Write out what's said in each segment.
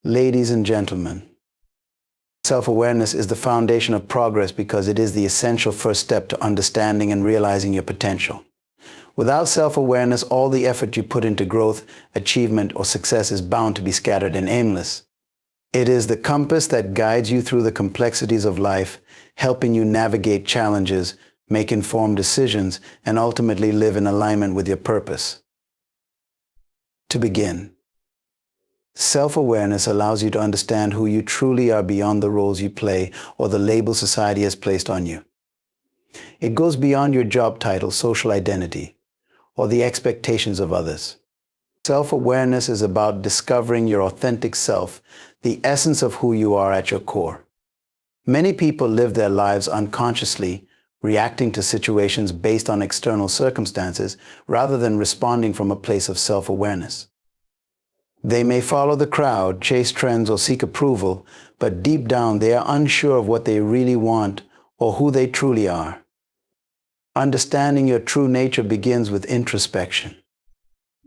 Ladies and gentlemen, self-awareness is the foundation of progress because it is the essential first step to understanding and realizing your potential. Without self-awareness, all the effort you put into growth, achievement, or success is bound to be scattered and aimless. It is the compass that guides you through the complexities of life, helping you navigate challenges, make informed decisions, and ultimately live in alignment with your purpose. To begin, self-awareness allows you to understand who you truly are beyond the roles you play or the label society has placed on you. It goes beyond your job title, social identity, or the expectations of others. Self-awareness is about discovering your authentic self, the essence of who you are at your core. Many people live their lives unconsciously, reacting to situations based on external circumstances rather than responding from a place of self-awareness. They may follow the crowd, chase trends, or seek approval, but deep down they are unsure of what they really want or who they truly are. Understanding your true nature begins with introspection.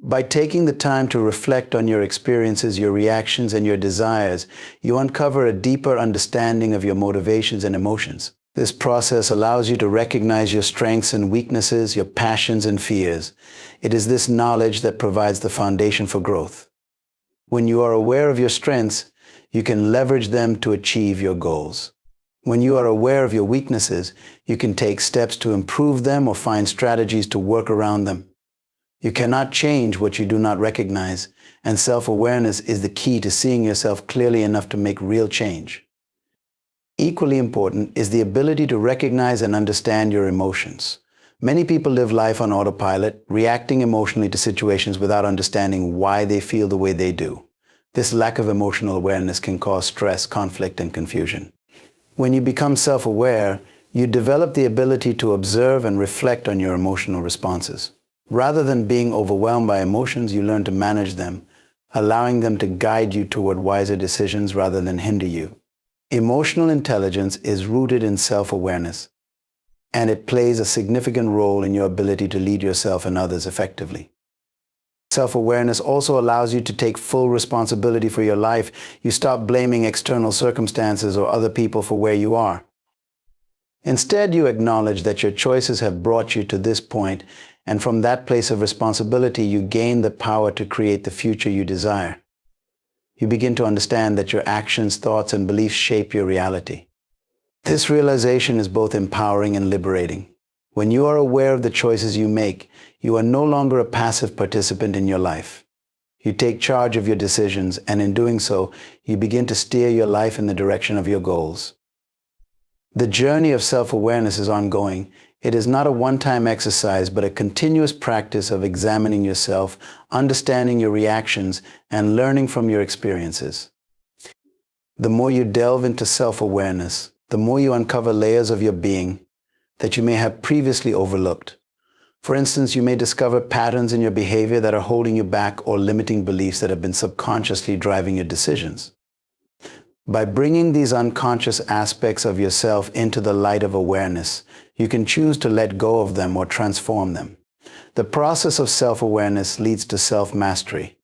By taking the time to reflect on your experiences, your reactions, and your desires, you uncover a deeper understanding of your motivations and emotions. This process allows you to recognize your strengths and weaknesses, your passions and fears. It is this knowledge that provides the foundation for growth. When you are aware of your strengths, you can leverage them to achieve your goals. When you are aware of your weaknesses, you can take steps to improve them or find strategies to work around them. You cannot change what you do not recognize, and self-awareness is the key to seeing yourself clearly enough to make real change. Equally important is the ability to recognize and understand your emotions. Many people live life on autopilot, reacting emotionally to situations without understanding why they feel the way they do. This lack of emotional awareness can cause stress, conflict, and confusion. When you become self-aware, you develop the ability to observe and reflect on your emotional responses. Rather than being overwhelmed by emotions, you learn to manage them, allowing them to guide you toward wiser decisions rather than hinder you. Emotional intelligence is rooted in self-awareness, and it plays a significant role in your ability to lead yourself and others effectively. Self-awareness also allows you to take full responsibility for your life. You stop blaming external circumstances or other people for where you are. Instead, you acknowledge that your choices have brought you to this point, and from that place of responsibility, you gain the power to create the future you desire. You begin to understand that your actions, thoughts, and beliefs shape your reality. This realization is both empowering and liberating. When you are aware of the choices you make, you are no longer a passive participant in your life. You take charge of your decisions, and in doing so, you begin to steer your life in the direction of your goals. The journey of self-awareness is ongoing. It is not a one-time exercise, but a continuous practice of examining yourself, understanding your reactions, and learning from your experiences. The more you delve into self-awareness, the more you uncover layers of your being that you may have previously overlooked. For instance, you may discover patterns in your behavior that are holding you back or limiting beliefs that have been subconsciously driving your decisions. By bringing these unconscious aspects of yourself into the light of awareness, you can choose to let go of them or transform them. The process of self-awareness leads to self-mastery.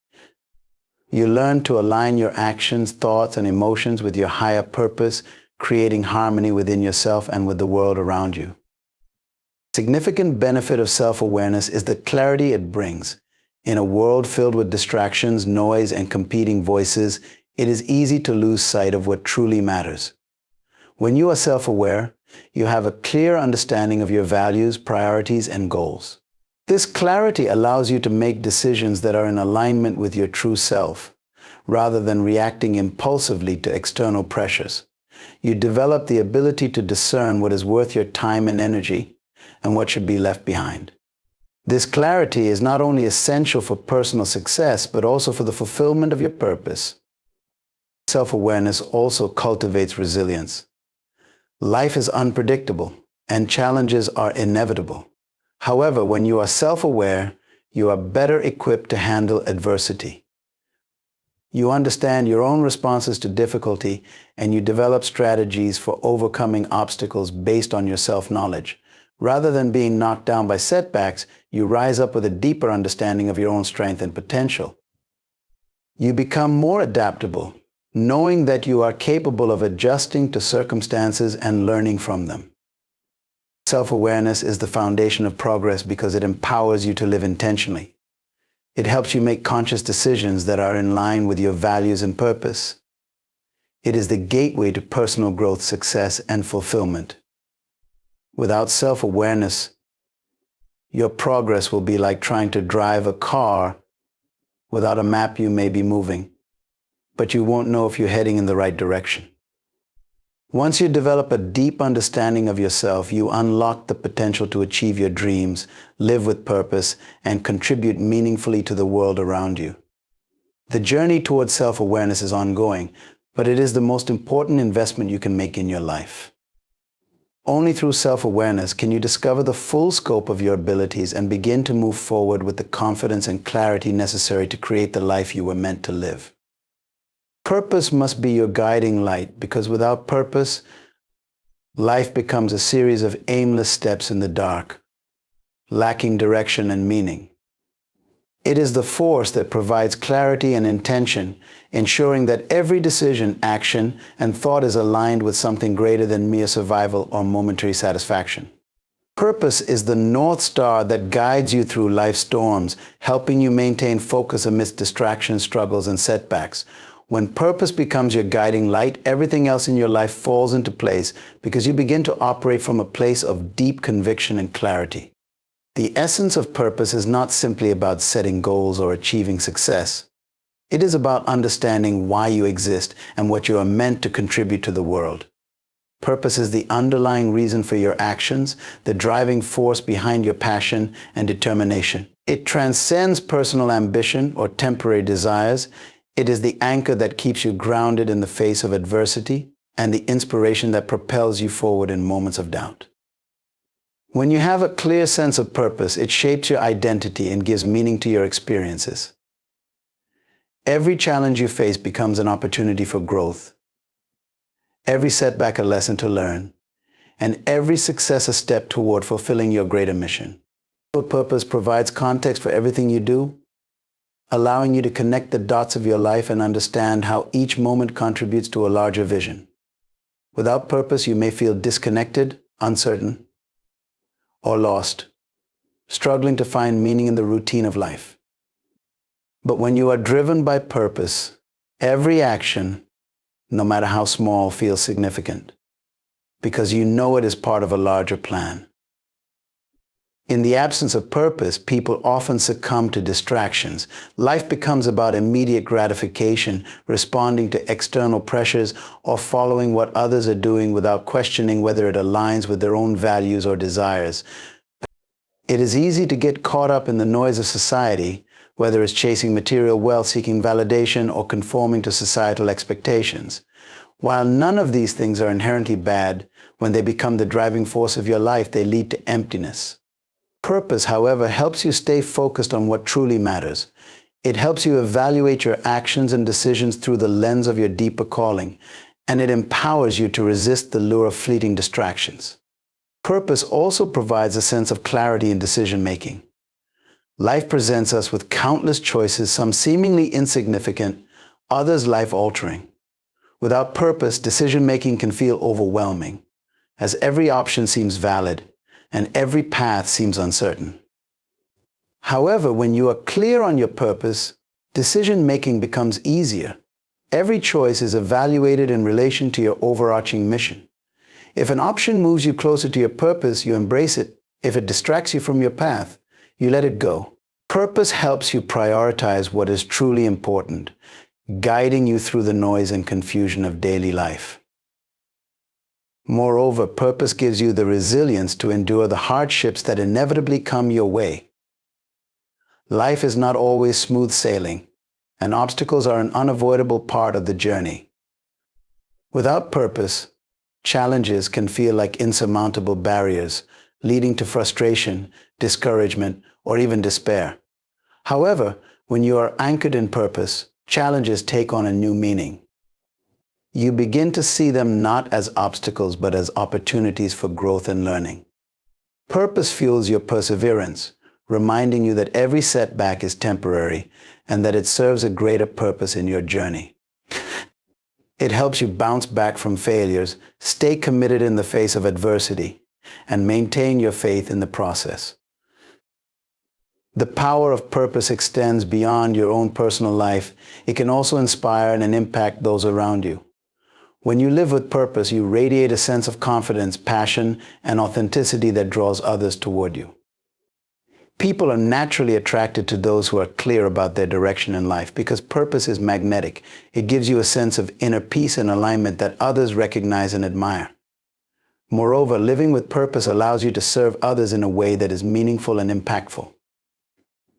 You learn to align your actions, thoughts, and emotions with your higher purpose, creating harmony within yourself and with the world around you. A significant benefit of self-awareness is the clarity it brings. In a world filled with distractions, noise, and competing voices, it is easy to lose sight of what truly matters. When you are self-aware, you have a clear understanding of your values, priorities, and goals. This clarity allows you to make decisions that are in alignment with your true self, rather than reacting impulsively to external pressures. You develop the ability to discern what is worth your time and energy and what should be left behind. This clarity is not only essential for personal success, but also for the fulfillment of your purpose. Self-awareness also cultivates resilience. Life is unpredictable, and challenges are inevitable. However, when you are self-aware, you are better equipped to handle adversity. You understand your own responses to difficulty, and you develop strategies for overcoming obstacles based on your self-knowledge. Rather than being knocked down by setbacks, you rise up with a deeper understanding of your own strength and potential. You become more adaptable. knowing that you are capable of adjusting to circumstances and learning from them. Self-awareness is the foundation of progress because it empowers you to live intentionally. It helps you make conscious decisions that are in line with your values and purpose. It is the gateway to personal growth, success, and fulfillment. Without self-awareness, your progress will be like trying to drive a car without a map. You may be moving, but you won't know if you're heading in the right direction. Once you develop a deep understanding of yourself, you unlock the potential to achieve your dreams, live with purpose, and contribute meaningfully to the world around you. The journey towards self-awareness is ongoing, but it is the most important investment you can make in your life. Only through self-awareness can you discover the full scope of your abilities and begin to move forward with the confidence and clarity necessary to create the life you were meant to live. Purpose must be your guiding light, because without purpose, life becomes a series of aimless steps in the dark, lacking direction and meaning. It is the force that provides clarity and intention, ensuring that every decision, action, and thought is aligned with something greater than mere survival or momentary satisfaction. Purpose is the North Star that guides you through life's storms, helping you maintain focus amidst distractions, struggles, and setbacks. When purpose becomes your guiding light, everything else in your life falls into place because you begin to operate from a place of deep conviction and clarity. The essence of purpose is not simply about setting goals or achieving success. It is about understanding why you exist and what you are meant to contribute to the world. Purpose is the underlying reason for your actions, the driving force behind your passion and determination. It transcends personal ambition or temporary desires. It is the anchor that keeps you grounded in the face of adversity and the inspiration that propels you forward in moments of doubt. When you have a clear sense of purpose, it shapes your identity and gives meaning to your experiences. Every challenge you face becomes an opportunity for growth, every setback a lesson to learn, and every success a step toward fulfilling your greater mission. Your purpose provides context for everything you do, allowing you to connect the dots of your life and understand how each moment contributes to a larger vision. Without purpose, you may feel disconnected, uncertain, or lost, struggling to find meaning in the routine of life. But when you are driven by purpose, every action, no matter how small, feels significant, because you know it is part of a larger plan. In the absence of purpose, people often succumb to distractions. Life becomes about immediate gratification, responding to external pressures, or following what others are doing without questioning whether it aligns with their own values or desires. It is easy to get caught up in the noise of society, whether it's chasing material wealth, seeking validation, or conforming to societal expectations. While none of these things are inherently bad, when they become the driving force of your life, they lead to emptiness. Purpose, however, helps you stay focused on what truly matters. It helps you evaluate your actions and decisions through the lens of your deeper calling, and it empowers you to resist the lure of fleeting distractions. Purpose also provides a sense of clarity in decision-making. Life presents us with countless choices, some seemingly insignificant, others life-altering. Without purpose, decision-making can feel overwhelming, as every option seems valid, and every path seems uncertain. However, when you are clear on your purpose, decision-making becomes easier. Every choice is evaluated in relation to your overarching mission. If an option moves you closer to your purpose, you embrace it. If it distracts you from your path, you let it go. Purpose helps you prioritize what is truly important, guiding you through the noise and confusion of daily life. Moreover, purpose gives you the resilience to endure the hardships that inevitably come your way. Life is not always smooth sailing, and obstacles are an unavoidable part of the journey. Without purpose, challenges can feel like insurmountable barriers, leading to frustration, discouragement, or even despair. However, when you are anchored in purpose, challenges take on a new meaning. You begin to see them not as obstacles, but as opportunities for growth and learning. Purpose fuels your perseverance, reminding you that every setback is temporary and that it serves a greater purpose in your journey. It helps you bounce back from failures, stay committed in the face of adversity, and maintain your faith in the process. The power of purpose extends beyond your own personal life. It can also inspire and impact those around you. When you live with purpose, you radiate a sense of confidence, passion, and authenticity that draws others toward you. People are naturally attracted to those who are clear about their direction in life because purpose is magnetic. It gives you a sense of inner peace and alignment that others recognize and admire. Moreover, living with purpose allows you to serve others in a way that is meaningful and impactful.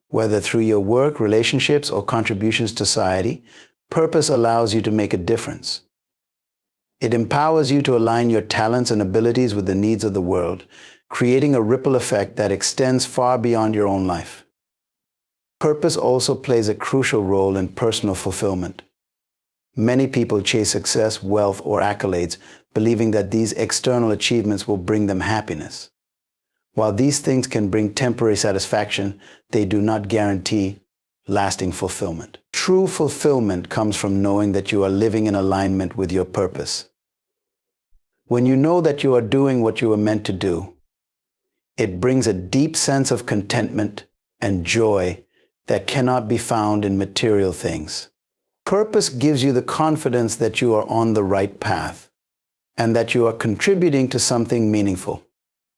Whether through your work, relationships, or contributions to society, purpose allows you to make a difference. It empowers you to align your talents and abilities with the needs of the world, creating a ripple effect that extends far beyond your own life. Purpose also plays a crucial role in personal fulfillment. Many people chase success, wealth, or accolades, believing that these external achievements will bring them happiness. While these things can bring temporary satisfaction, they do not guarantee lasting fulfillment. True fulfillment comes from knowing that you are living in alignment with your purpose. When you know that you are doing what you were meant to do, it brings a deep sense of contentment and joy that cannot be found in material things. Purpose gives you the confidence that you are on the right path and that you are contributing to something meaningful.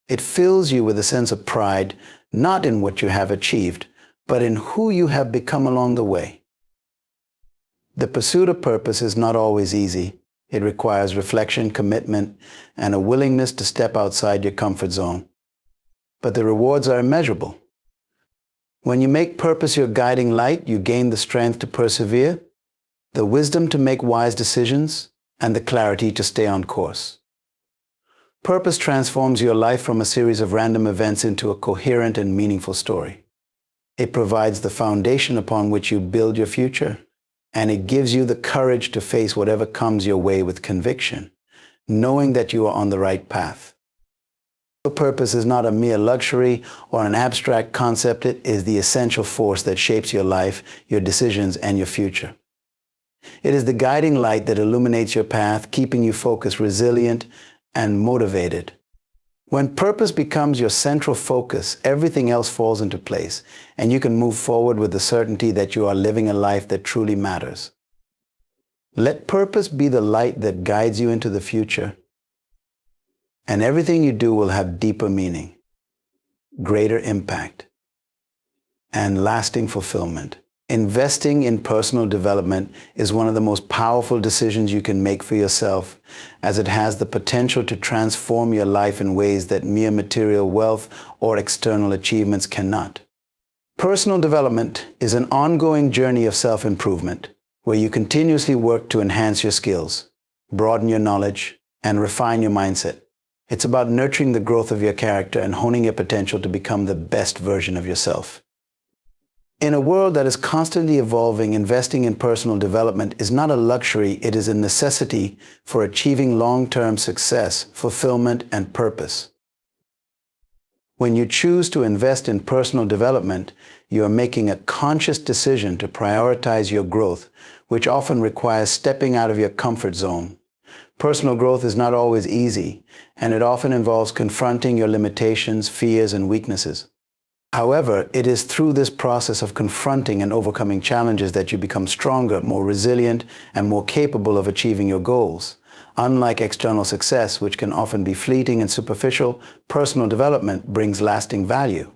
It fills you with a sense of pride, not in what you have achieved, but in who you have become along the way. The pursuit of purpose is not always easy. It requires reflection, commitment, and a willingness to step outside your comfort zone. But the rewards are immeasurable. When you make purpose your guiding light, you gain the strength to persevere, the wisdom to make wise decisions, and the clarity to stay on course. Purpose transforms your life from a series of random events into a coherent and meaningful story. It provides the foundation upon which you build your future, and it gives you the courage to face whatever comes your way with conviction, knowing that you are on the right path. Your purpose is not a mere luxury or an abstract concept. It is the essential force that shapes your life, your decisions, and your future. It is the guiding light that illuminates your path, keeping you focused, resilient, and motivated. When purpose becomes your central focus, everything else falls into place, and you can move forward with the certainty that you are living a life that truly matters. Let purpose be the light that guides you into the future, and everything you do will have deeper meaning, greater impact, and lasting fulfillment. Investing in personal development is one of the most powerful decisions you can make for yourself, as it has the potential to transform your life in ways that mere material wealth or external achievements cannot. Personal development is an ongoing journey of self-improvement, where you continuously work to enhance your skills, broaden your knowledge, and refine your mindset. It's about nurturing the growth of your character and honing your potential to become the best version of yourself. In a world that is constantly evolving, investing in personal development is not a luxury, it is a necessity for achieving long-term success, fulfillment, and purpose. When you choose to invest in personal development, you are making a conscious decision to prioritize your growth, which often requires stepping out of your comfort zone. Personal growth is not always easy, and it often involves confronting your limitations, fears, and weaknesses. However, it is through this process of confronting and overcoming challenges that you become stronger, more resilient, and more capable of achieving your goals. Unlike external success, which can often be fleeting and superficial, personal development brings lasting value.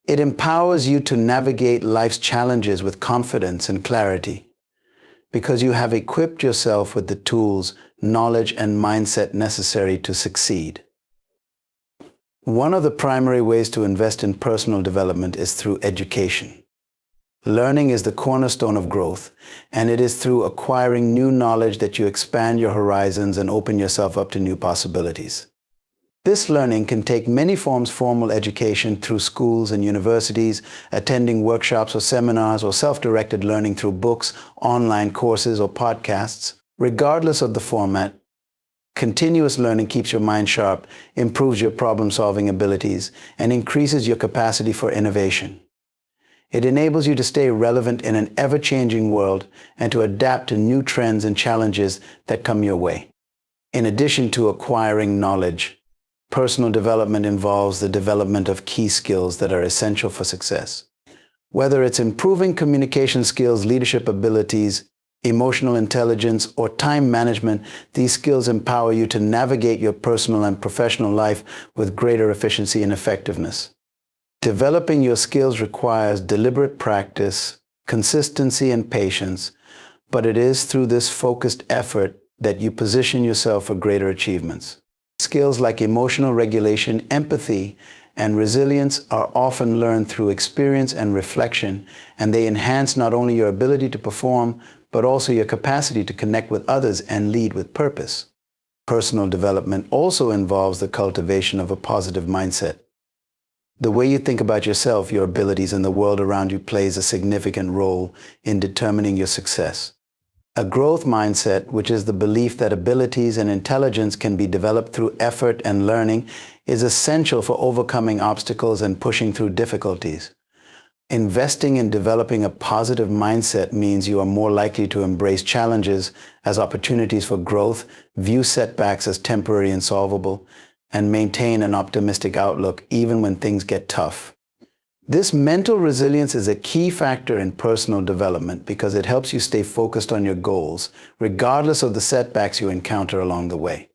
It empowers you to navigate life's challenges with confidence and clarity, because you have equipped yourself with the tools, knowledge, and mindset necessary to succeed. One of the primary ways to invest in personal development is through education. Learning is the cornerstone of growth, and it is through acquiring new knowledge that you expand your horizons and open yourself up to new possibilities. This learning can take many forms: formal education through schools and universities, attending workshops or seminars, or self-directed learning through books, online courses, or podcasts. Regardless of the format, continuous learning keeps your mind sharp, improves your problem-solving abilities, and increases your capacity for innovation. It enables you to stay relevant in an ever-changing world and to adapt to new trends and challenges that come your way. In addition to acquiring knowledge, personal development involves the development of key skills that are essential for success. Whether it's improving communication skills, leadership abilities, emotional intelligence, or time management, these skills empower you to navigate your personal and professional life with greater efficiency and effectiveness. Developing your skills requires deliberate practice, consistency, and patience, but it is through this focused effort that you position yourself for greater achievements. Skills like emotional regulation, empathy, and resilience are often learned through experience and reflection, and they enhance not only your ability to perform, but also your capacity to connect with others and lead with purpose. Personal development also involves the cultivation of a positive mindset. The way you think about yourself, your abilities, and the world around you plays a significant role in determining your success. A growth mindset, which is the belief that abilities and intelligence can be developed through effort and learning, is essential for overcoming obstacles and pushing through difficulties. Investing in developing a positive mindset means you are more likely to embrace challenges as opportunities for growth, view setbacks as temporary and solvable, and maintain an optimistic outlook even when things get tough. This mental resilience is a key factor in personal development because it helps you stay focused on your goals, regardless of the setbacks you encounter along the way.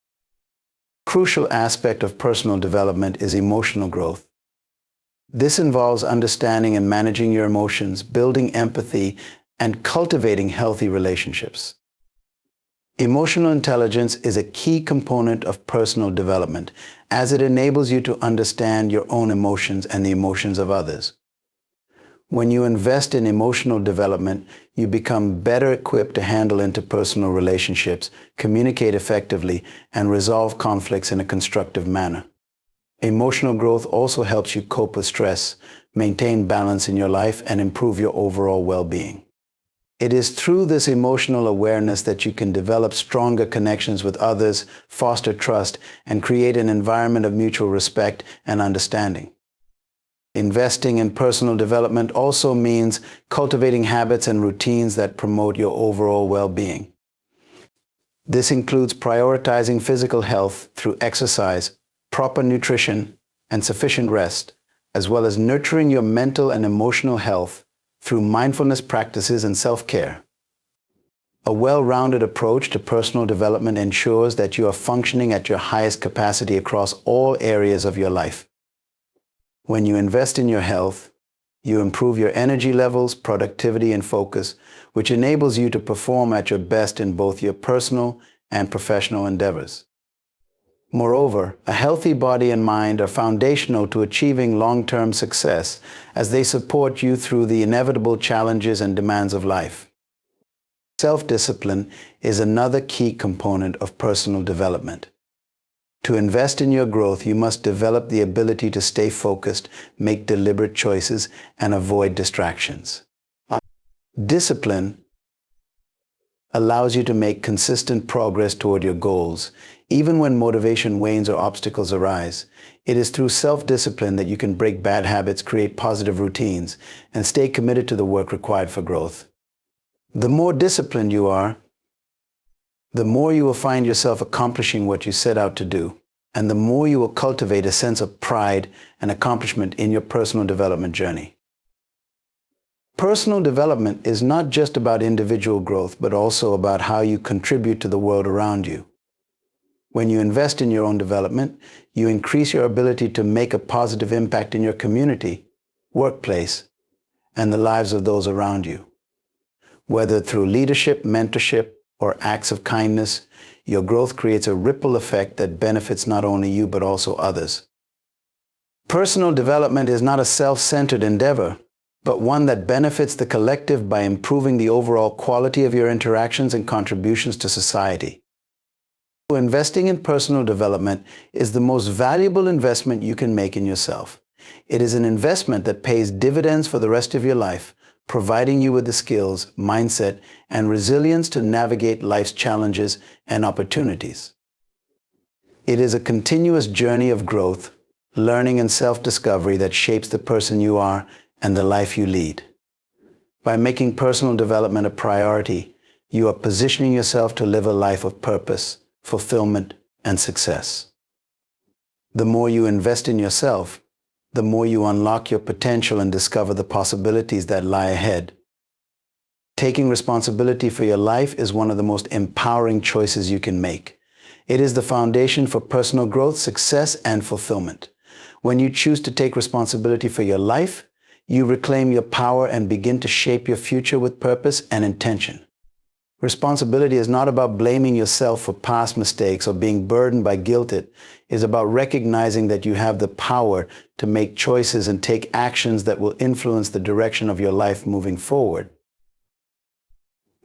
A crucial aspect of personal development is emotional growth. This involves understanding and managing your emotions, building empathy, and cultivating healthy relationships. Emotional intelligence is a key component of personal development, as it enables you to understand your own emotions and the emotions of others. When you invest in emotional development, you become better equipped to handle interpersonal relationships, communicate effectively, and resolve conflicts in a constructive manner. Emotional growth also helps you cope with stress, maintain balance in your life, and improve your overall well-being. It is through this emotional awareness that you can develop stronger connections with others, foster trust, and create an environment of mutual respect and understanding. Investing in personal development also means cultivating habits and routines that promote your overall well-being. This includes prioritizing physical health through exercise, proper nutrition, and sufficient rest, as well as nurturing your mental and emotional health through mindfulness practices and self-care. A well-rounded approach to personal development ensures that you are functioning at your highest capacity across all areas of your life. When you invest in your health, you improve your energy levels, productivity, and focus, which enables you to perform at your best in both your personal and professional endeavors. Moreover, a healthy body and mind are foundational to achieving long-term success as they support you through the inevitable challenges and demands of life. Self-discipline is another key component of personal development. To invest in your growth, you must develop the ability to stay focused, make deliberate choices, and avoid distractions. Discipline allows you to make consistent progress toward your goals, even when motivation wanes or obstacles arise. It is through self-discipline that you can break bad habits, create positive routines, and stay committed to the work required for growth. The more disciplined you are, the more you will find yourself accomplishing what you set out to do, and the more you will cultivate a sense of pride and accomplishment in your personal development journey. Personal development is not just about individual growth, but also about how you contribute to the world around you. When you invest in your own development, you increase your ability to make a positive impact in your community, workplace, and the lives of those around you. Whether through leadership, mentorship, or acts of kindness, your growth creates a ripple effect that benefits not only you, but also others. Personal development is not a self-centered endeavor, but one that benefits the collective by improving the overall quality of your interactions and contributions to society. Investing in personal development is the most valuable investment you can make in yourself. It is an investment that pays dividends for the rest of your life, providing you with the skills, mindset, and resilience to navigate life's challenges and opportunities. It is a continuous journey of growth, learning, and self-discovery that shapes the person you are and the life you lead. By making personal development a priority, you are positioning yourself to live a life of purpose, fulfillment, and success. The more you invest in yourself, the more you unlock your potential and discover the possibilities that lie ahead. Taking responsibility for your life is one of the most empowering choices you can make. It is the foundation for personal growth, success, and fulfillment. When you choose to take responsibility for your life, you reclaim your power and begin to shape your future with purpose and intention. Responsibility is not about blaming yourself for past mistakes or being burdened by guilt. It is about recognizing that you have the power to make choices and take actions that will influence the direction of your life moving forward.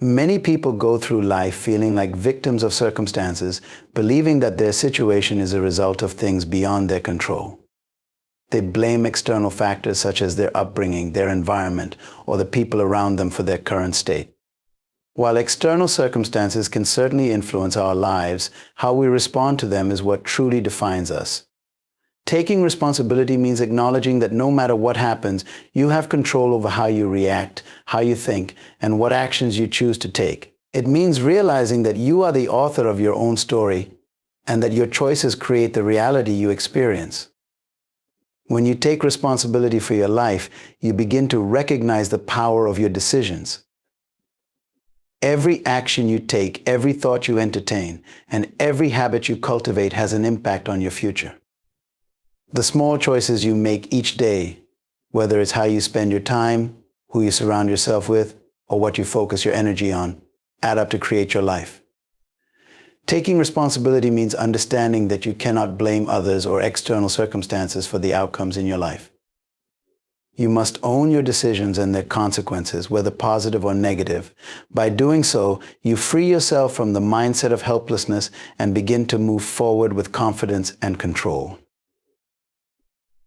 Many people go through life feeling like victims of circumstances, believing that their situation is a result of things beyond their control. They blame external factors such as their upbringing, their environment, or the people around them for their current state. While external circumstances can certainly influence our lives, how we respond to them is what truly defines us. Taking responsibility means acknowledging that no matter what happens, you have control over how you react, how you think, and what actions you choose to take. It means realizing that you are the author of your own story and that your choices create the reality you experience. When you take responsibility for your life, you begin to recognize the power of your decisions. Every action you take, every thought you entertain, and every habit you cultivate has an impact on your future. The small choices you make each day, whether it's how you spend your time, who you surround yourself with, or what you focus your energy on, add up to create your life. Taking responsibility means understanding that you cannot blame others or external circumstances for the outcomes in your life. You must own your decisions and their consequences, whether positive or negative. By doing so, you free yourself from the mindset of helplessness and begin to move forward with confidence and control.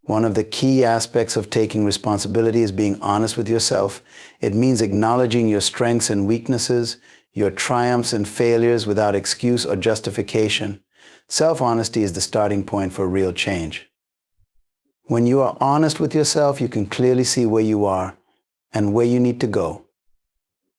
One of the key aspects of taking responsibility is being honest with yourself. It means acknowledging your strengths and weaknesses, your triumphs and failures without excuse or justification. Self-honesty is the starting point for real change. When you are honest with yourself, you can clearly see where you are and where you need to go.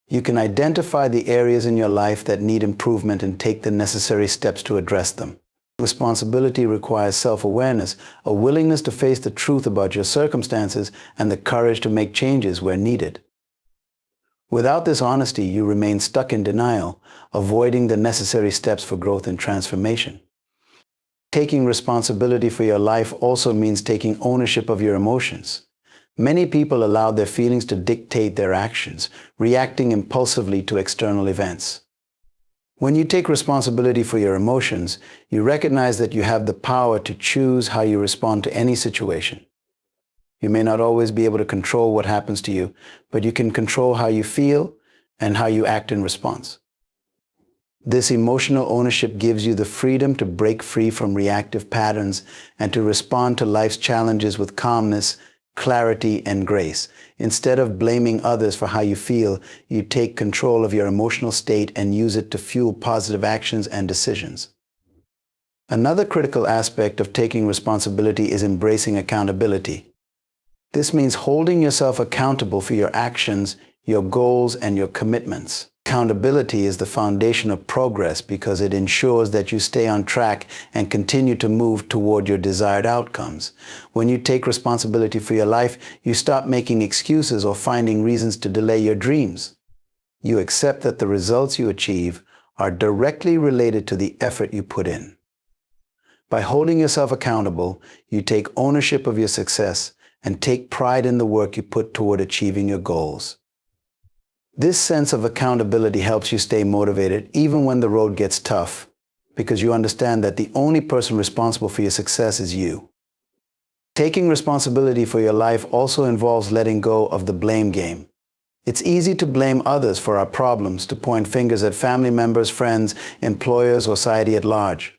You can identify the areas in your life that need improvement and take the necessary steps to address them. Responsibility requires self-awareness, a willingness to face the truth about your circumstances, and the courage to make changes where needed. Without this honesty, you remain stuck in denial, avoiding the necessary steps for growth and transformation. Taking responsibility for your life also means taking ownership of your emotions. Many people allow their feelings to dictate their actions, reacting impulsively to external events. When you take responsibility for your emotions, you recognize that you have the power to choose how you respond to any situation. You may not always be able to control what happens to you, but you can control how you feel and how you act in response. This emotional ownership gives you the freedom to break free from reactive patterns and to respond to life's challenges with calmness, clarity, and grace. Instead of blaming others for how you feel, you take control of your emotional state and use it to fuel positive actions and decisions. Another critical aspect of taking responsibility is embracing accountability. This means holding yourself accountable for your actions, your goals, and your commitments. Accountability is the foundation of progress because it ensures that you stay on track and continue to move toward your desired outcomes. When you take responsibility for your life, you stop making excuses or finding reasons to delay your dreams. You accept that the results you achieve are directly related to the effort you put in. By holding yourself accountable, you take ownership of your success and take pride in the work you put toward achieving your goals. This sense of accountability helps you stay motivated even when the road gets tough, because you understand that the only person responsible for your success is you. Taking responsibility for your life also involves letting go of the blame game. It's easy to blame others for our problems, to point fingers at family members, friends, employers, or society at large.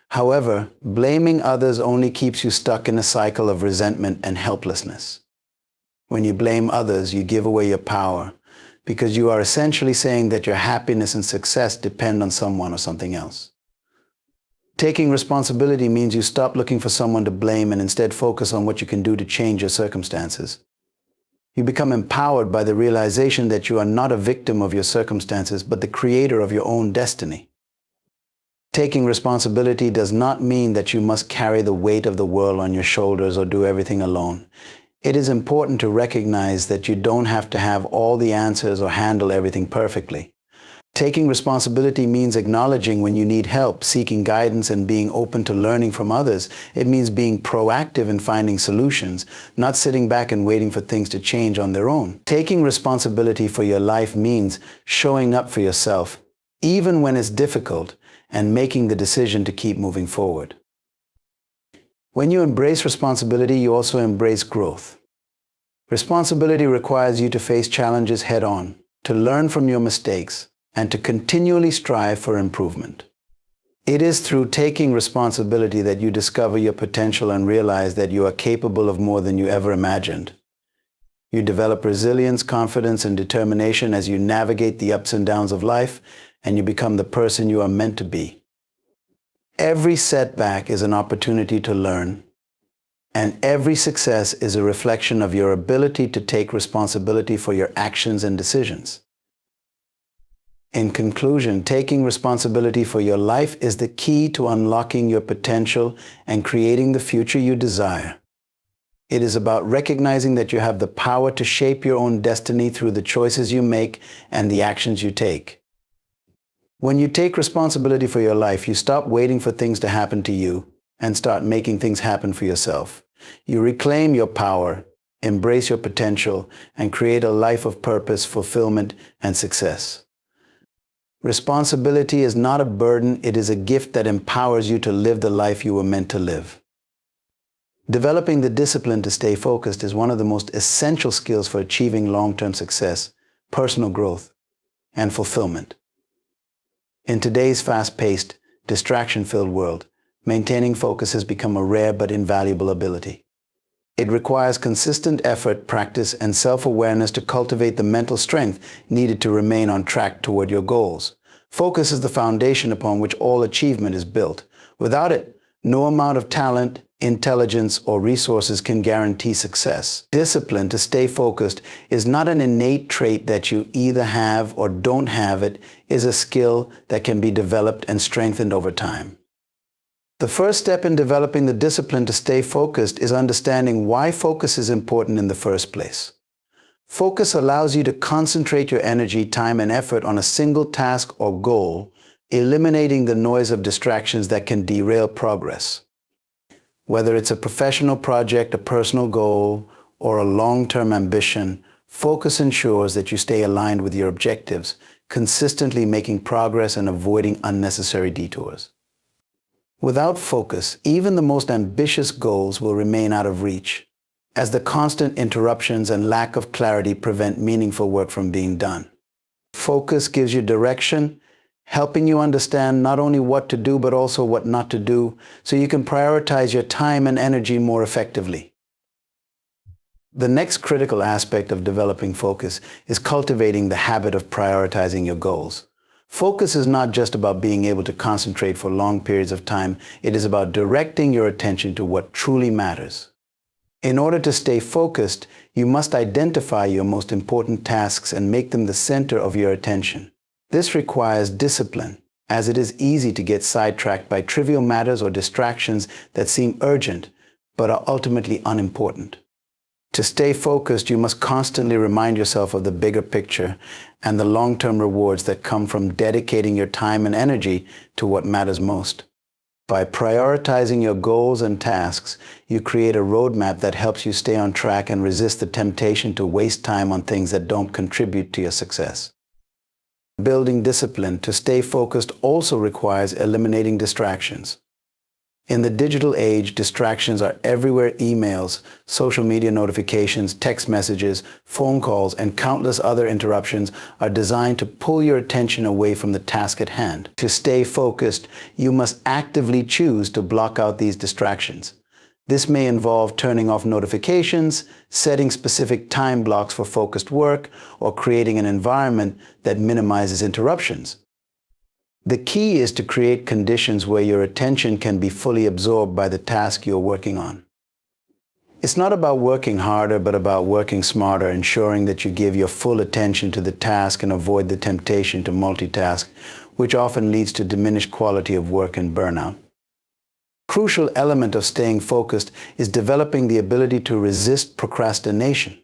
However, blaming others only keeps you stuck in a cycle of resentment and helplessness. When you blame others, you give away your power, because you are essentially saying that your happiness and success depend on someone or something else. Taking responsibility means you stop looking for someone to blame and instead focus on what you can do to change your circumstances. You become empowered by the realization that you are not a victim of your circumstances, but the creator of your own destiny. Taking responsibility does not mean that you must carry the weight of the world on your shoulders or do everything alone. It is important to recognize that you don't have to have all the answers or handle everything perfectly. Taking responsibility means acknowledging when you need help, seeking guidance, and being open to learning from others. It means being proactive in finding solutions, not sitting back and waiting for things to change on their own. Taking responsibility for your life means showing up for yourself, even when it's difficult, and making the decision to keep moving forward. When you embrace responsibility, you also embrace growth. Responsibility requires you to face challenges head-on, to learn from your mistakes, and to continually strive for improvement. It is through taking responsibility that you discover your potential and realize that you are capable of more than you ever imagined. You develop resilience, confidence, and determination as you navigate the ups and downs of life, and you become the person you are meant to be. Every setback is an opportunity to learn, and every success is a reflection of your ability to take responsibility for your actions and decisions. In conclusion, taking responsibility for your life is the key to unlocking your potential and creating the future you desire. It is about recognizing that you have the power to shape your own destiny through the choices you make and the actions you take. When you take responsibility for your life, you stop waiting for things to happen to you and start making things happen for yourself. You reclaim your power, embrace your potential, and create a life of purpose, fulfillment, and success. Responsibility is not a burden, it is a gift that empowers you to live the life you were meant to live. Developing the discipline to stay focused is one of the most essential skills for achieving long-term success, personal growth, and fulfillment. In today's fast-paced, distraction-filled world, maintaining focus has become a rare but invaluable ability. It requires consistent effort, practice, and self-awareness to cultivate the mental strength needed to remain on track toward your goals. Focus is the foundation upon which all achievement is built. Without it, no amount of talent, intelligence, or resources can guarantee success. Discipline to stay focused is not an innate trait that you either have or don't have. It is a skill that can be developed and strengthened over time. The first step in developing the discipline to stay focused is understanding why focus is important in the first place. Focus allows you to concentrate your energy, time, and effort on a single task or goal, eliminating the noise of distractions that can derail progress. Whether it's a professional project, a personal goal, or a long-term ambition, focus ensures that you stay aligned with your objectives, consistently making progress and avoiding unnecessary detours. Without focus, even the most ambitious goals will remain out of reach, as the constant interruptions and lack of clarity prevent meaningful work from being done. Focus gives you direction, helping you understand not only what to do but also what not to do, so you can prioritize your time and energy more effectively. The next critical aspect of developing focus is cultivating the habit of prioritizing your goals. Focus is not just about being able to concentrate for long periods of time. It is about directing your attention to what truly matters. In order to stay focused, you must identify your most important tasks and make them the center of your attention. This requires discipline, as it is easy to get sidetracked by trivial matters or distractions that seem urgent but are ultimately unimportant. To stay focused, you must constantly remind yourself of the bigger picture and the long-term rewards that come from dedicating your time and energy to what matters most. By prioritizing your goals and tasks, you create a roadmap that helps you stay on track and resist the temptation to waste time on things that don't contribute to your success. Building discipline to stay focused also requires eliminating distractions. In the digital age, distractions are everywhere. Emails, social media notifications, text messages, phone calls, and countless other interruptions are designed to pull your attention away from the task at hand. To stay focused, you must actively choose to block out these distractions. This may involve turning off notifications, setting specific time blocks for focused work, or creating an environment that minimizes interruptions. The key is to create conditions where your attention can be fully absorbed by the task you're working on. It's not about working harder, but about working smarter, ensuring that you give your full attention to the task and avoid the temptation to multitask, which often leads to diminished quality of work and burnout. A crucial element of staying focused is developing the ability to resist procrastination.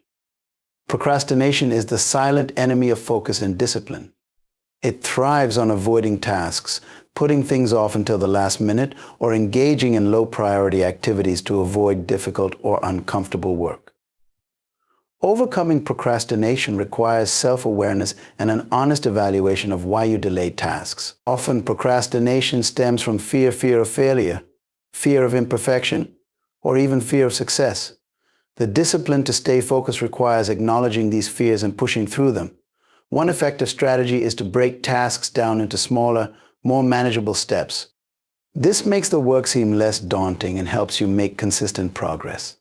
Procrastination is the silent enemy of focus and discipline. It thrives on avoiding tasks, putting things off until the last minute, or engaging in low-priority activities to avoid difficult or uncomfortable work. Overcoming procrastination requires self-awareness and an honest evaluation of why you delay tasks. Often, procrastination stems from fear of failure, fear of imperfection, or even fear of success. The discipline to stay focused requires acknowledging these fears and pushing through them. One effective strategy is to break tasks down into smaller, more manageable steps. This makes the work seem less daunting and helps you make consistent progress.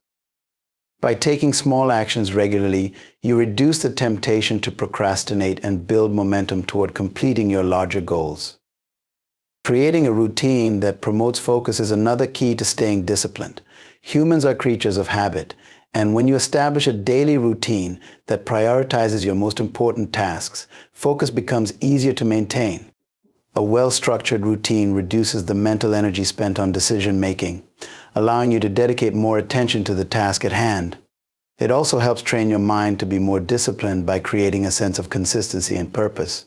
By taking small actions regularly, you reduce the temptation to procrastinate and build momentum toward completing your larger goals. Creating a routine that promotes focus is another key to staying disciplined. Humans are creatures of habit, and when you establish a daily routine that prioritizes your most important tasks, focus becomes easier to maintain. A well-structured routine reduces the mental energy spent on decision-making, allowing you to dedicate more attention to the task at hand. It also helps train your mind to be more disciplined by creating a sense of consistency and purpose.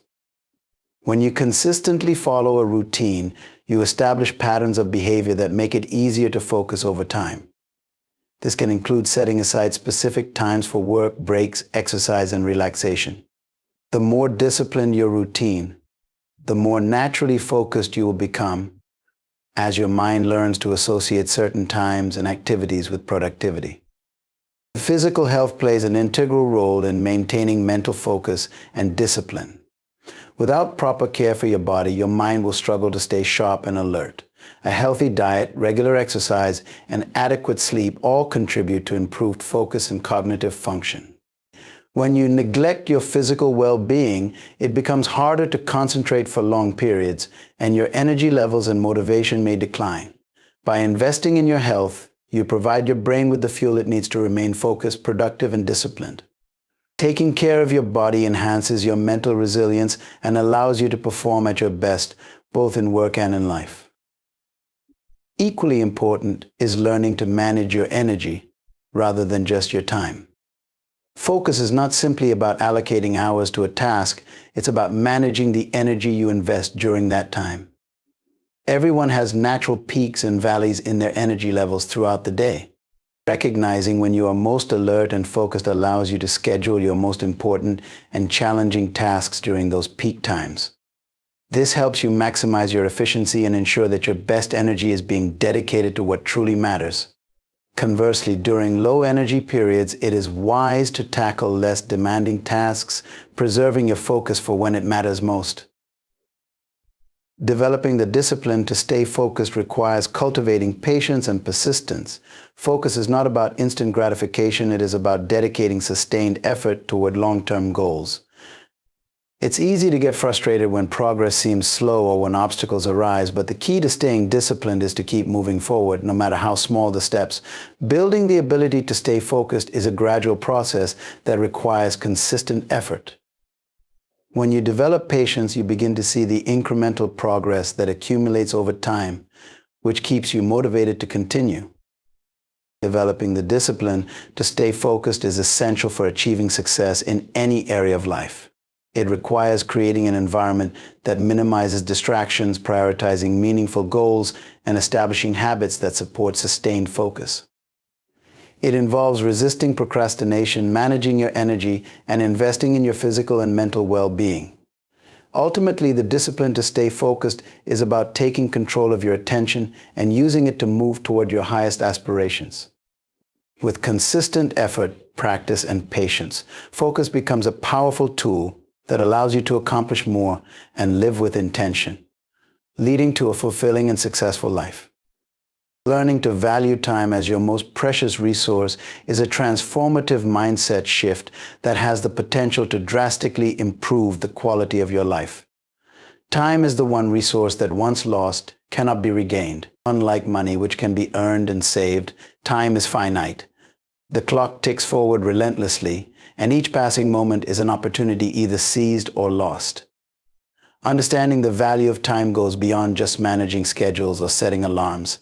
When you consistently follow a routine, you establish patterns of behavior that make it easier to focus over time. This can include setting aside specific times for work, breaks, exercise, and relaxation. The more disciplined your routine, the more naturally focused you will become as your mind learns to associate certain times and activities with productivity. Physical health plays an integral role in maintaining mental focus and discipline. Without proper care for your body, your mind will struggle to stay sharp and alert. A healthy diet, regular exercise, and adequate sleep all contribute to improved focus and cognitive function. When you neglect your physical well-being, it becomes harder to concentrate for long periods, and your energy levels and motivation may decline. By investing in your health, you provide your brain with the fuel it needs to remain focused, productive, and disciplined. Taking care of your body enhances your mental resilience and allows you to perform at your best, both in work and in life. Equally important is learning to manage your energy rather than just your time. Focus is not simply about allocating hours to a task, it's about managing the energy you invest during that time. Everyone has natural peaks and valleys in their energy levels throughout the day. Recognizing when you are most alert and focused allows you to schedule your most important and challenging tasks during those peak times. This helps you maximize your efficiency and ensure that your best energy is being dedicated to what truly matters. Conversely, during low energy periods, it is wise to tackle less demanding tasks, preserving your focus for when it matters most. Developing the discipline to stay focused requires cultivating patience and persistence. Focus is not about instant gratification, it is about dedicating sustained effort toward long-term goals. It's easy to get frustrated when progress seems slow or when obstacles arise, but the key to staying disciplined is to keep moving forward, no matter how small the steps. Building the ability to stay focused is a gradual process that requires consistent effort. When you develop patience, you begin to see the incremental progress that accumulates over time, which keeps you motivated to continue. Developing the discipline to stay focused is essential for achieving success in any area of life. It requires creating an environment that minimizes distractions, prioritizing meaningful goals, and establishing habits that support sustained focus. It involves resisting procrastination, managing your energy, and investing in your physical and mental well-being. Ultimately, the discipline to stay focused is about taking control of your attention and using it to move toward your highest aspirations. With consistent effort, practice, and patience, focus becomes a powerful tool that allows you to accomplish more and live with intention, leading to a fulfilling and successful life. Learning to value time as your most precious resource is a transformative mindset shift that has the potential to drastically improve the quality of your life. Time is the one resource that once lost cannot be regained. Unlike money, which can be earned and saved, time is finite. The clock ticks forward relentlessly, and each passing moment is an opportunity either seized or lost. Understanding the value of time goes beyond just managing schedules or setting alarms.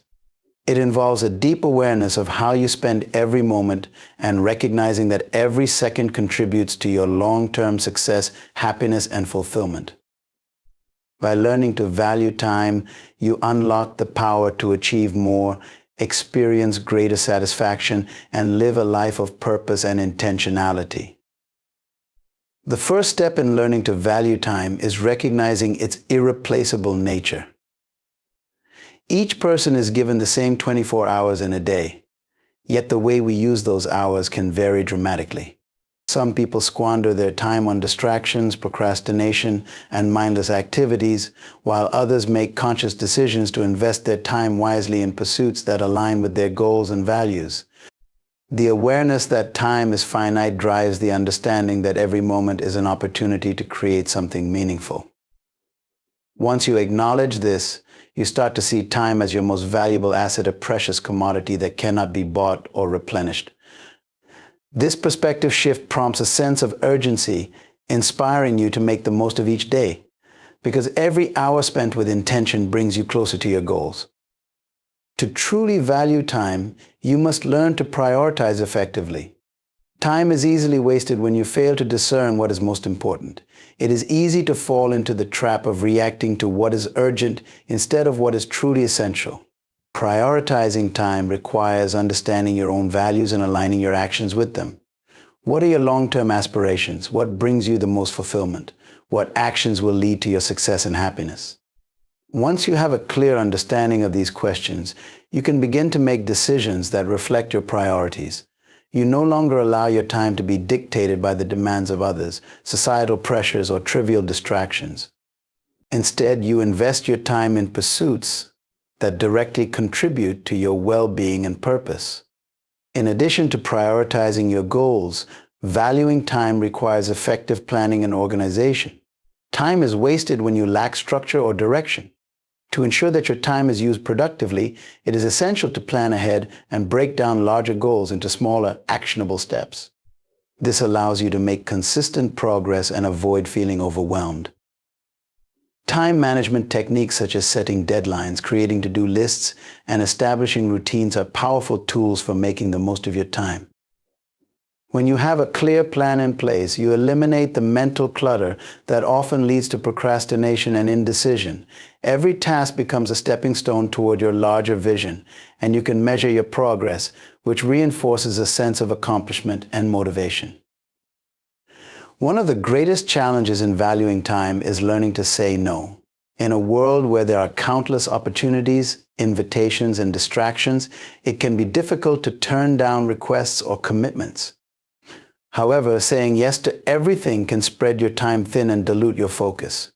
It involves a deep awareness of how you spend every moment and recognizing that every second contributes to your long-term success, happiness, and fulfillment. By learning to value time, you unlock the power to achieve more, experience greater satisfaction, and live a life of purpose and intentionality. The first step in learning to value time is recognizing its irreplaceable nature. Each person is given the same 24 hours in a day, yet the way we use those hours can vary dramatically. Some people squander their time on distractions, procrastination, and mindless activities, while others make conscious decisions to invest their time wisely in pursuits that align with their goals and values. The awareness that time is finite drives the understanding that every moment is an opportunity to create something meaningful. Once you acknowledge this, you start to see time as your most valuable asset, a precious commodity that cannot be bought or replenished. This perspective shift prompts a sense of urgency, inspiring you to make the most of each day, because every hour spent with intention brings you closer to your goals. To truly value time, you must learn to prioritize effectively. Time is easily wasted when you fail to discern what is most important. It is easy to fall into the trap of reacting to what is urgent instead of what is truly essential. Prioritizing time requires understanding your own values and aligning your actions with them. What are your long-term aspirations? What brings you the most fulfillment? What actions will lead to your success and happiness? Once you have a clear understanding of these questions, you can begin to make decisions that reflect your priorities. You no longer allow your time to be dictated by the demands of others, societal pressures, or trivial distractions. Instead, you invest your time in pursuits that directly contribute to your well-being and purpose. In addition to prioritizing your goals, valuing time requires effective planning and organization. Time is wasted when you lack structure or direction. To ensure that your time is used productively, it is essential to plan ahead and break down larger goals into smaller, actionable steps. This allows you to make consistent progress and avoid feeling overwhelmed. Time management techniques such as setting deadlines, creating to-do lists, and establishing routines are powerful tools for making the most of your time. When you have a clear plan in place, you eliminate the mental clutter that often leads to procrastination and indecision. Every task becomes a stepping stone toward your larger vision, and you can measure your progress, which reinforces a sense of accomplishment and motivation. One of the greatest challenges in valuing time is learning to say no. In a world where there are countless opportunities, invitations, and distractions, it can be difficult to turn down requests or commitments. However, saying yes to everything can spread your time thin and dilute your focus.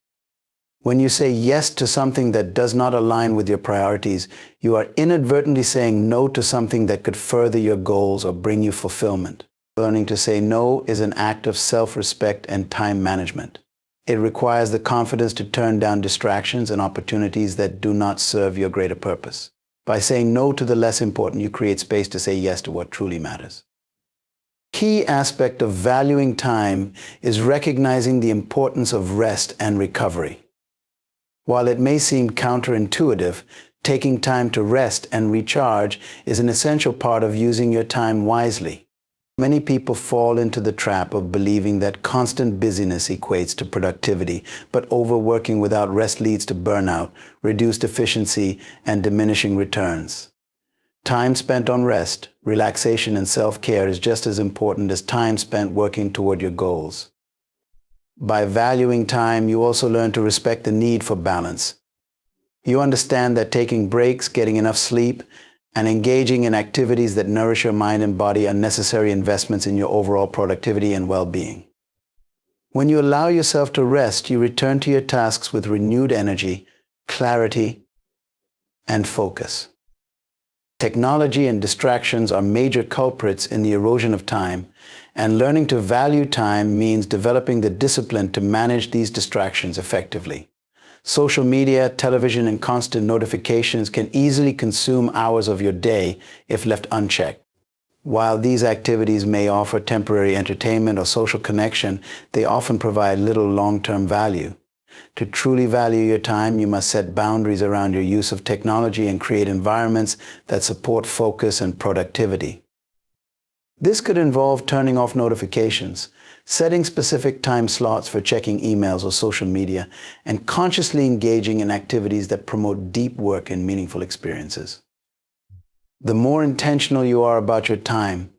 When you say yes to something that does not align with your priorities, you are inadvertently saying no to something that could further your goals or bring you fulfillment. Learning to say no is an act of self-respect and time management. It requires the confidence to turn down distractions and opportunities that do not serve your greater purpose. By saying no to the less important, you create space to say yes to what truly matters. Key aspect of valuing time is recognizing the importance of rest and recovery. While it may seem counterintuitive, taking time to rest and recharge is an essential part of using your time wisely. Many people fall into the trap of believing that constant busyness equates to productivity, but overworking without rest leads to burnout, reduced efficiency, and diminishing returns. Time spent on rest, relaxation, and self-care is just as important as time spent working toward your goals. By valuing time, you also learn to respect the need for balance. You understand that taking breaks, getting enough sleep, and engaging in activities that nourish your mind and body are necessary investments in your overall productivity and well-being. When you allow yourself to rest, you return to your tasks with renewed energy, clarity, and focus. Technology and distractions are major culprits in the erosion of time, and learning to value time means developing the discipline to manage these distractions effectively. Social media, television, and constant notifications can easily consume hours of your day if left unchecked. While these activities may offer temporary entertainment or social connection, they often provide little long-term value. To truly value your time, you must set boundaries around your use of technology and create environments that support focus and productivity. This could involve turning off notifications, setting specific time slots for checking emails or social media, and consciously engaging in activities that promote deep work and meaningful experiences. The more intentional you are about your time,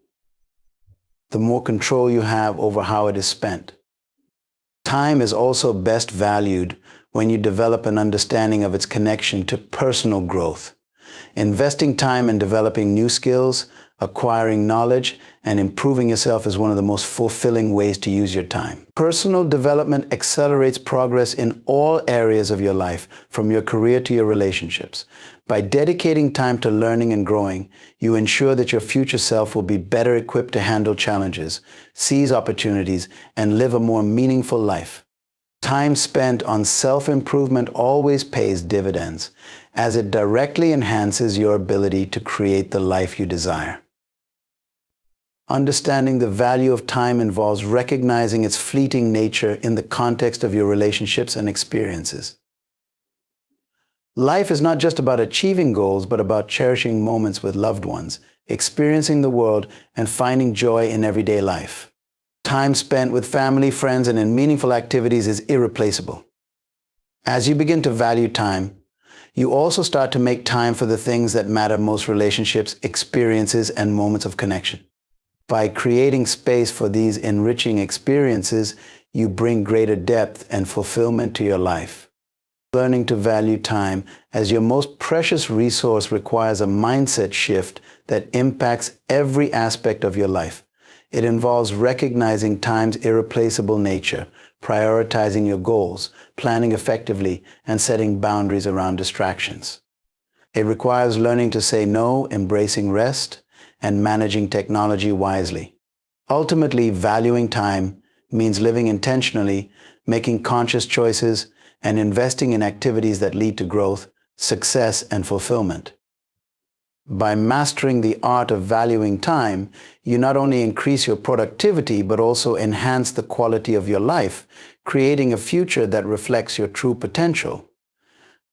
the more control you have over how it is spent. Time is also best valued when you develop an understanding of its connection to personal growth. Investing time in developing new skills, acquiring knowledge, and improving yourself is one of the most fulfilling ways to use your time. Personal development accelerates progress in all areas of your life, from your career to your relationships. By dedicating time to learning and growing, you ensure that your future self will be better equipped to handle challenges, seize opportunities, and live a more meaningful life. Time spent on self-improvement always pays dividends, as it directly enhances your ability to create the life you desire. Understanding the value of time involves recognizing its fleeting nature in the context of your relationships and experiences. Life is not just about achieving goals, but about cherishing moments with loved ones, experiencing the world, and finding joy in everyday life. Time spent with family, friends, and in meaningful activities is irreplaceable. As you begin to value time, you also start to make time for the things that matter most: relationships, experiences, and moments of connection. By creating space for these enriching experiences, you bring greater depth and fulfillment to your life. Learning to value time as your most precious resource requires a mindset shift that impacts every aspect of your life. It involves recognizing time's irreplaceable nature, prioritizing your goals, planning effectively, and setting boundaries around distractions. It requires learning to say no, embracing rest, and managing technology wisely. Ultimately, valuing time means living intentionally, making conscious choices, and investing in activities that lead to growth, success, and fulfillment. By mastering the art of valuing time, you not only increase your productivity, but also enhance the quality of your life, creating a future that reflects your true potential.